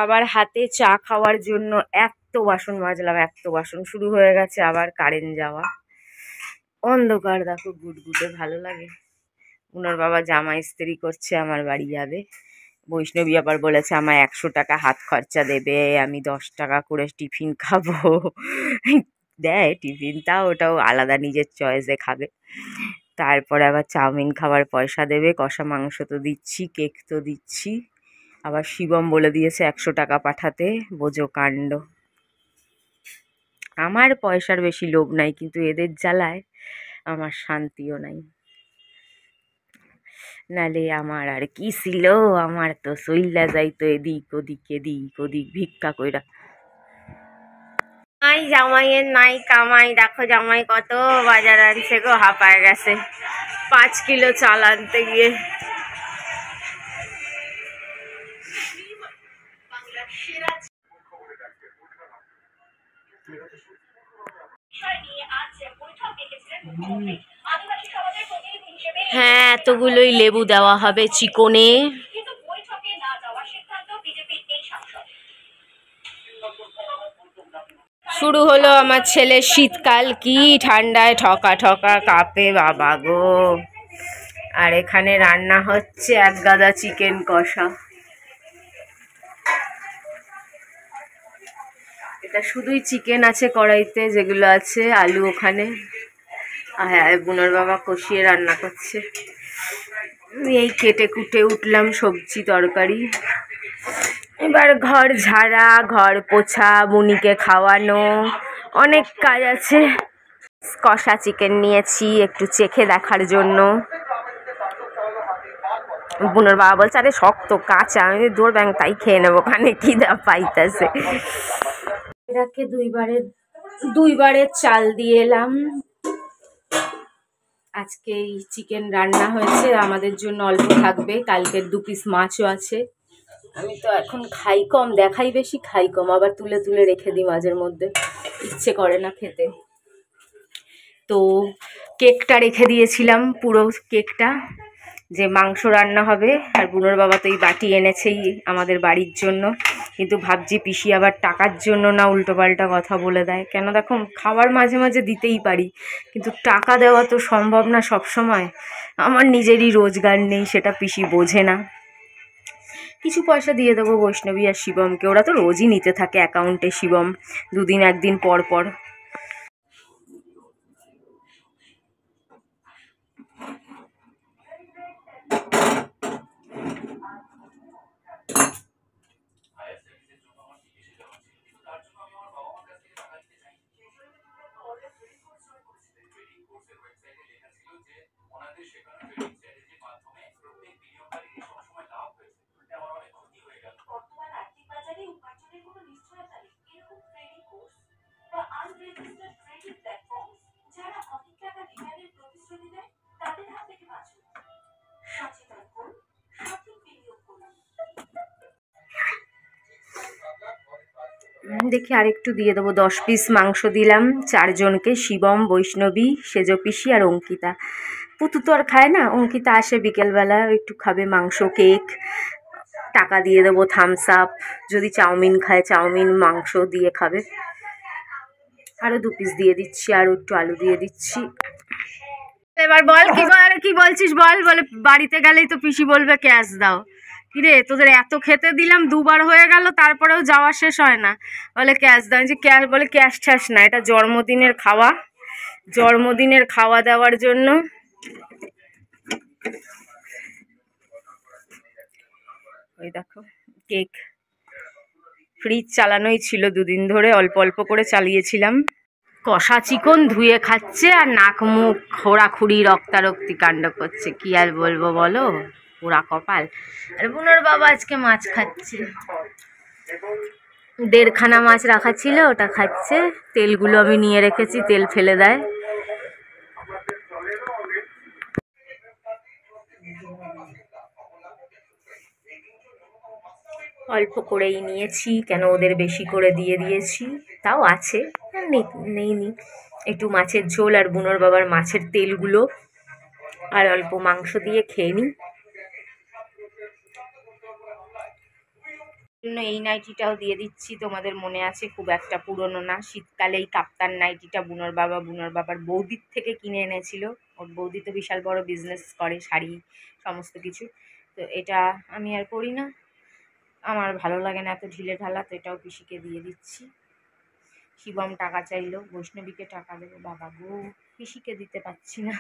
বাবার হাতে চা খাওয়ার জন্য এত বাসন মাজলাম, এত বাসন। শুরু হয়ে গেছে আবার কারেন্ট যাওয়া। অন্ধকার দেখো গুটগুটে, ভালো লাগে। ওনার বাবা জামা ইস্ত্রি করছে, আমার বাড়ি যাবে। বৈষ্ণবী আবার বলেছে আমায় 100 টাকা হাত খরচা দেবে, আমি 10 টাকা করে টিফিন খাবো। দেয় টিফিন, তাও ওটাও আলাদা নিজের চয়েসে খাবে। তারপরে আবার চাউমিন খাওয়ার পয়সা দেবে, কষা মাংস তো দিচ্ছি, কেক তো দিচ্ছি। আবার শিবম বলে দিয়েছে 100 টাকা পাঠাতে, বোঝো কাণ্ড। আমার পয়সার বেশি লোভ নাই, কিন্তু এদের জ্বালায় আমার শান্তিও নাই। নালে আমার আর কি ছিল, আমার তো সইল্লা যাইতো এদিক ওদিক এদিক ওদিক ভিক্ষা কইরা। নাই জামাইয়ের নাই কামাই, দেখো জামাই কত বাজার আনছে গো, হাঁপায় গেছে 5 কিলো চাল আনতে গিয়ে। হ্যাঁ, এতগুলোই লেবু দেওয়া হবে চিকনে। শুরু হলো আমার ছেলের শীতকাল, কি ঠান্ডায় ঠকা ঠকা কাঁপে বাবা গো। আর এখানে রান্না হচ্ছে 1 গাদা চিকেন কষা। এটা শুধুই চিকেন আছে কড়াইতে, যেগুলো আছে আলু ওখানে। হ্যাঁ, বুনোর বাবা কষিয়ে রান্না করছে। এই কেটে কুটে উঠলাম সবজি তরকারি। এবার ঘর ঝাড়া, ঘর পোছা, বুনিকে খাওয়ানো, অনেক কাজ আছে। কষা চিকেন নিয়েছি একটু চেখে দেখার জন্য। বুনোর বাবা বলছে আরে শক্ত কাঁচা, আমি দৌড় ব্যাং তাই খেয়ে নেবো, ওখানে কি দা পাইতেছে। এটাকে দুইবারের চাল দিয়ে এলাম। আজকে এই চিকেন রান্না হয়েছে, আমাদের জন্য অল্প থাকবে, কালকের 2 পিস মাছও আছে। আমি তো এখন খাই কম, দেখাই বেশি, খাই কম, আবার তুলে তুলে রেখে দিই মাঝের মধ্যে, ইচ্ছে করে না খেতে। তো কেকটা রেখে দিয়েছিলাম, পুরো কেকটা, যে মাংস রান্না হবে। আর বুনোর বাবা তো এই বাটি এনেছেই আমাদের বাড়ির জন্য, কিন্তু ভাবছি পিসি আবার টাকার জন্য না উল্টোপাল্টা কথা বলে দেয়। কেন দেখো, খাবার মাঝে মাঝে দিতেই পারি, কিন্তু টাকা দেওয়া তো সম্ভব না সব সময়। আমার নিজেরই রোজগার নেই, সেটা পিসি বোঝে না। কিছু পয়সা দিয়ে দেবো বৈষ্ণবী আর শিবমকে, ওরা তো রোজই নিতে থাকে অ্যাকাউন্টে, শিবম 2 দিন 1 দিন পর পর। দেখি আরেকটু দিয়ে দেবো, 10 পিস মাংস দিলাম 4 জনকে, শিবম, বৈষ্ণবী, সেজ পিসি আর অঙ্কিতা। পুতু তো আর খায় না, অঙ্কিতা আসে বিকেলবেলা, একটু খাবে মাংস, কেক। টাকা দিয়ে দেবো, থামস আপ, যদি চাউমিন খায় চাউমিন মাংস দিয়ে খাবে। আরও 2 পিস দিয়ে দিচ্ছি, আরও একটু আলু দিয়ে দিচ্ছি। এবার বল কি বলছিস বল। বলে বাড়িতে গেলেই তো পিসি বলবে ক্যাশ দাও। কিরে তোদের এত খেতে দিলাম, 2 বার হয়ে গেল, তারপরেও যাওয়া শেষ হয় না, বলে ক্যাশ দাও। যে ক্যাশ, বলে ক্যাশ ঠ্যাশ না, এটা জন্মদিনের খাওয়া, জন্মদিনের খাওয়া দেওয়ার জন্য। ওই দেখো কেক, ফ্রিজ চালানোই ছিল 2 দিন ধরে, অল্প অল্প করে চালিয়েছিলাম। কষা চিকন ধুয়ে খাচ্ছে আর নাক মুখ খোঁড়াখুড়ি রক্তারক্তি কাণ্ড করছে, কি আর বলবো বলো, পুরা কপাল। আর বুনোর বাবা আজকে মাছ খাচ্ছে, 1.5 খানা মাছ রাখা ছিল, ওটা খাচ্ছে। তেলগুলো আমি নিয়ে রেখেছি, তেল ফেলে দেয়। অল্প করেই নিয়েছি, কেন ওদের বেশি করে দিয়ে দিয়েছি, তাও আছে, নেই। একটু মাছের ঝোল আর বুনোর বাবার মাছের তেলগুলো, আর অল্প মাংস দিয়ে খেয়ে নিই। জন্য এই নাইটিটাও দিয়ে দিচ্ছি, তোমাদের মনে আছে, খুব একটা পুরনো না, শীতকালে এই কাপ্তান নাইটিটা বুনোর বাবার বৌদির থেকে কিনে এনেছিল। ওর বৌদি তো বিশাল বড় বিজনেস করে, শাড়ি সমস্ত কিছু। তো এটা আমি আর পরি না, আমার ভালো লাগে না এত ঢিলে ঢালা, তো এটাও পিসিকে দিয়ে দিচ্ছি। শিবম টাকা চাইলো, বৈষ্ণবীকে টাকা দেবো, বাবা গো পিসিকে দিতে পারছি না,